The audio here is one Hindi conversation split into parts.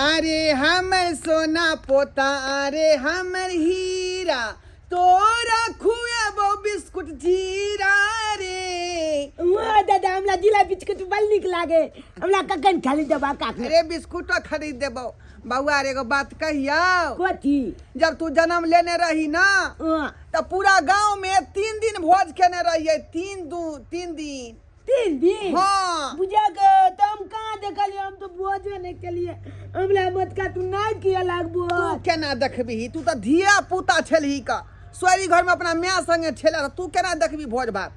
अरे हमर सोना पोता, अरे हमर हीरा, तोरा खुएबो बिस्कुट जीरा रे। वाह दादा हमरा जिला बिस्कुट बड़ निक लागे, हमरा कखन खाली देबा काके। अरे बिस्कुट खरीद देबो बउआ रे। एगो बात कहियो। कथी? जब तू जन्म लेने रही ना तो पूरा गांव में 3 दिन भोज खेने रहिए। 3 दिन। 3 दिन? हाँ। बुझा के तो हम कहाँ देखलिए, हम तो भोजो नहीं केलिए। हमरा मत का तू नहीं किया लागबो। तू केना देखबी? तू तो धिया पुता छलही का, सोरी घर में अपना माँ संगे छेला। तू केना देखबी भोज भात?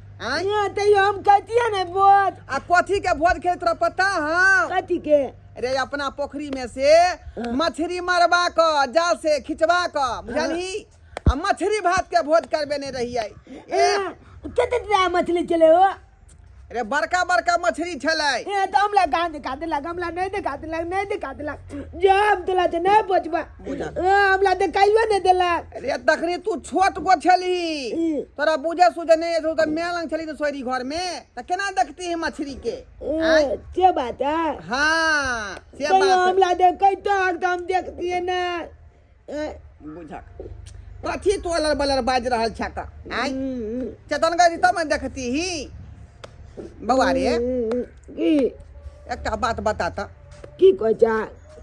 तैयो हम कहतिए ना भोज। आ कथी के भोज खेल तोरा पता है? कथी के? अरे अपना पोखरी में से मछली मरवा क, जाल से खिंचवा क, बुझलही, आ मछली भात के भोज करबे नहीं रहिए। कितना मछली चले हो? अरे बड़का बड़का मछली छलै। तो हमला कहाँ दिखा देलक, हमला नहीं दिखा देलक। जब तोला तो नहीं पहुँचबा, हमला दिखाइयो नहीं देलक। अरे तखनी तू छोट गो छली, तोरा बुझे सुझे नहीं तो मैं लंग छली तो सोरी घर में, तो केना देखती है मछली के? क्या बात है? हाँ से तो बात हमला देखै तो हम देखती है ना। बुझा कथी तो अलर बलर बाज रहल छका। आई चेतन गई तब मैं देखती ही। बउआ रे एक बात बताता। की कोचा?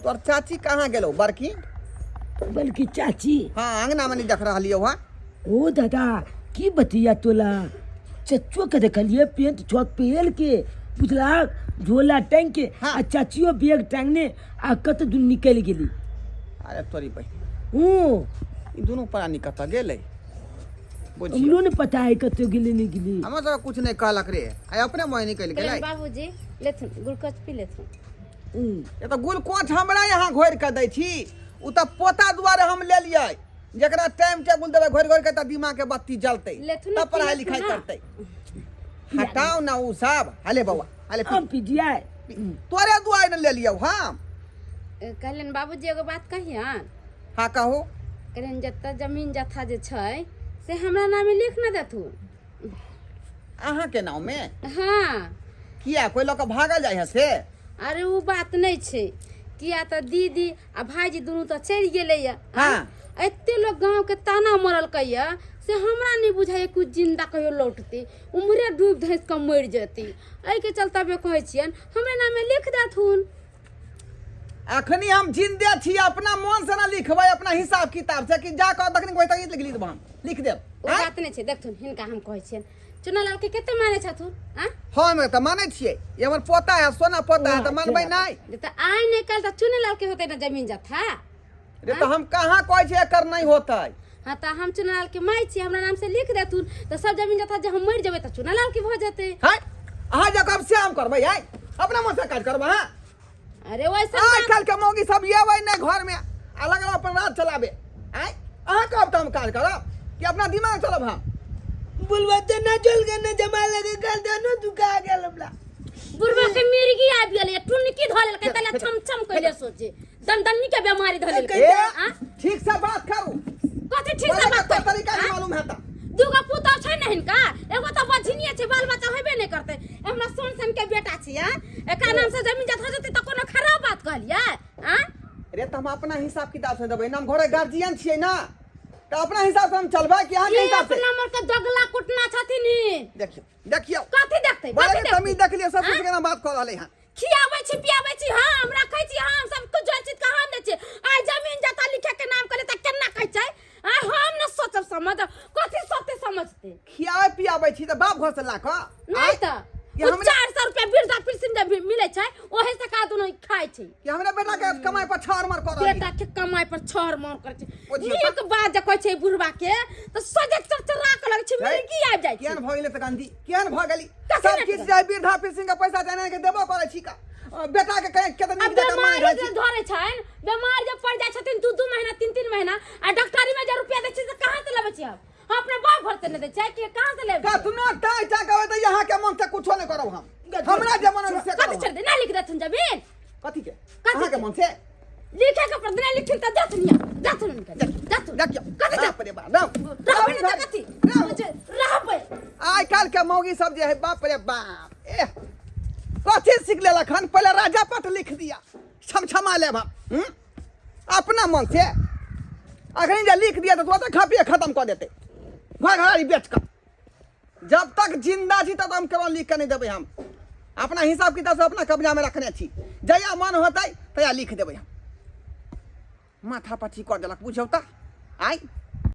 तोर चाची कहाँ गेलो बड़की? बल्कि चाची? हाँ अंगना में नहीं देख रहा लियो। वहाँ ओ दादा की बतिया तोला? चच्चो के देखलिए पेंट छत पे हेल के, बुझला, झोला टांग के। हाँ। आ चाचियो बैग टांगने आ कत दूर निकल गेली। अरे तोरी भाई हूँ दोनों परा निकल गेले। हमरो ने पता है कतो गेली नहीं गेली। हम तो कुछ नहीं कहलक रे, आई अपने मोह निकल गेलै। बाबूजी लेथुन गुलकोच पी लेथुन। ये तो गुलकोच हमरा यहाँ घोर के दै छी, उ तो पोता दुआरे हम ले लिये। जकरा टाइम टेबुल देबै घोर के, तो दिमाग के बत्ती जलते, तब पढ़ाई लिखाई करते। हटाओ ना उ सब। हले बउआ हले हम पी दिया। तोरे दुआरे न ले लियो हम। कहलन बाबूजी एगो बात कहियन। हाँ कहो। कहलन जत्ता जमीन जत्था जे छै से हमरा नामे लिख न देथुन। अहाँ के नाम में? हाँ। किया कोई लोग भागल जाय है से? अरे वो बात नहीं छै, किया तो दीदी आ भाईजी दोनों तो चढ़ गेले या। हाँ। एते लोग गांव के ताना मरल कैया से हमरा नहीं बुझाए कुछ जिंदा कहियो लौटते, उमरे डूब धंस के मर जती। एहि के चलते बे कहै छियन हमरे नामे लिख देथुन। अखनी हम जिंदे छी, अपना मन से ना लिखबै, अपना हिसाब किताब से कि जा कर तखनी कोई तक लिख देब, हम लिख देब। ओ बात नहीं छै, देखथुन हिनका हम कहै छियन चुनालाल के केते माने छथुन? हम त माने छियै, ये हमर पोता है, सोना पोता है, त मानबै नहीं। त आइ नहीं कल त चुनालाल के होते ना जमीन जत्था। रे तो हम कहाँ कहै छियै एकर नहीं होतै। हाँ तो हम चुनालाल के माई छी, हमरा नाम से लिख देथुन तो सब जमीन जत्था जे हम मर जेबै त चुनालाल के भ जेतै। है अहाँ जब से हम करबै, है अपना मन से काज करबै। हां अरे वैसे आज कल के मौगी सब ये वही नहीं घर में अलग अलग अपन रात चलाबे। है अहाँ कब त हम काज करब कि अपना दिमाग चलब? हम बुलवा तो ना चल के ना जमा लगे कर देनो तू का गेल हमरा। बुढ़वा के मिर्गी आ गेल, टुनकी धरल के तले छम छम कइले सोचे दंदनी के बीमारी धरल के। ठीक से बात करू। कथि ठीक से बात कर? तरीका नहीं मालूम है त दुगो पुतौ छै न हिनका, एगो त बझिनिए छै, बाल बच्चा होबे नहीं करते। हमरा सोन सन के बेटा छी। एका नाम से जमीन जत्था जते त कोनो खराब बात कहलिए? अरे त हम अपना हिसाब किताब से देबै ना, हम घरे गार्जियन छियै ना, तो अपना हिसाब से हम चलबै कि अहाँ के हिसाब से? नंबर के दगला कुटना छथिन। देखियो कथि देखतै? बड़े तमी देख लियो, सब कुछ के ना बात कर रहले हैं। खियाबै छी पियाबै छी, हम रखै छी, हम सब कुछ जोर चीज का हम दै छी। आइ जमीन जत्था लिखे के नाम करे त केना कहै छै? हम न सोचब समझ, कथि सोचते समझते? खियाबै पियाबै छी त बाप घर से ला क नहीं त 400 रुपया वृद्धा पेंशन जब मिले छै ओहे से का दुनो खाइ छै कि हमरा बेटा के कमाई पर छार मार कर रहली। बेटा के कमाई पर छार मार कर छै। एक बात जे कहै छै बुढ़वा के त सजे चरचरा के लगे छै, मिर्गी आ जाय छै। केहन भ गेलै त गांधी, केहन भ गेली? सब किछ जाय वृद्धा पेंशन के पैसा जाने के देबो करे छी का? बेटा के कहे केतना नीक जका मार रहै छै। धरे छैन बीमार जब पड़ जाय छथिन 2-2 महीना 3-3 महीना आ डॉक्टरी में जे रुपया दै छै से कहां से लेबै छी? हम अपने बाप घर से नहीं दे छै कि कहां से लेबै? कतनो टाइ टा कहबै त यहां के मन से कुछो नहीं करब हम। हमरा जमाना में से कथि छोड़ दे ना लिख देथुन जमीन। कथि के अहाँ के मन से लिखे के पर नहीं लिखिन त देथुनिया देथुन देथुन देखियो कथि दे बाप रे बाप रहबै न कथि रहबै। आइ काल के मौगी सब जे है बाप रे बाप। कथी सीख लेलक हन पहले राजा पट लिख दिया क्षमा लेब हम अपना मन से अखनी जे लिख दिया तो तुरंत खपिए खत्म कर देते घर घरारी बेच कर जब तक जिंदा छी तब हम केवल लिख के नहीं देबै हम अपना हिसाब किताब से अपना कब्जा में रखने छी जया मन होतै तया लिख देबै हम माथा पच्ची कर देलक बुझौ त आई